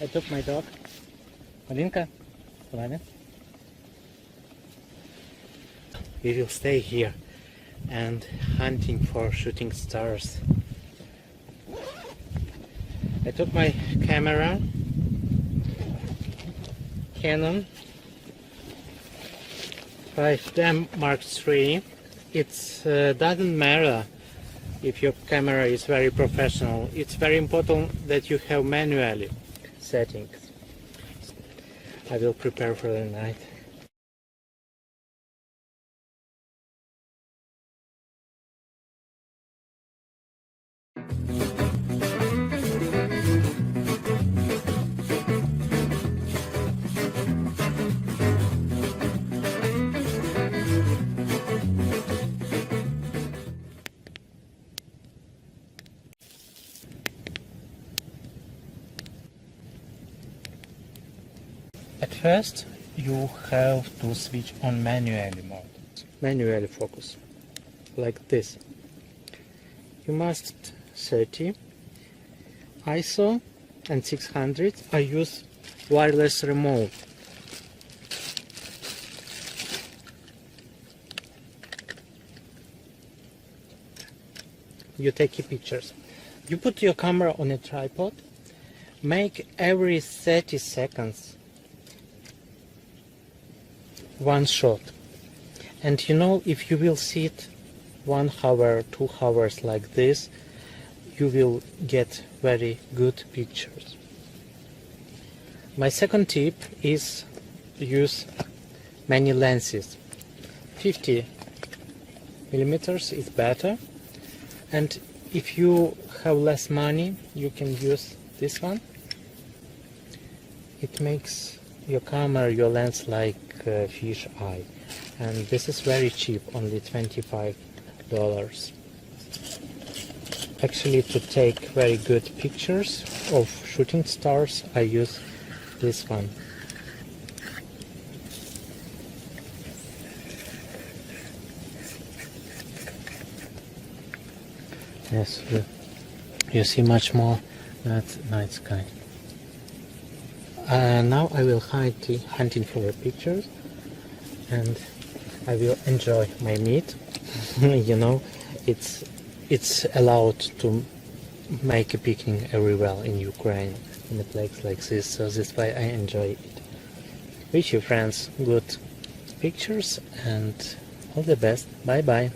I took my dog. Malinka, we will stay here and hunting for shooting stars. I took my camera, Canon 5D Mark III. It doesn't matter if your camera is very professional. It's very important that you have manually settings. I will prepare for the night. At first, you have to switch on manually mode. Manually focus, like this. You must 30 ISO and 600. I use wireless remote. You take pictures. You put your camera on a tripod. Make every 30 seconds one shot, and you know, if you will sit 1 hour, 2 hours like this, you will get very good pictures. My second tip is use many lenses. 50 millimeters is better, and if you have less money, you can use this one. It makes your camera, your lens like a fish eye, and this is very cheap, only $25. Actually, to take very good pictures of shooting stars, I use this one. Yes, you see much more. That's night sky. Now I will hunting for the pictures, and I will enjoy my meat. You know, it's allowed to make a picnic everywhere in Ukraine, in a place like this, so that's why I enjoy it. Wish you friends good pictures and all the best. Bye bye.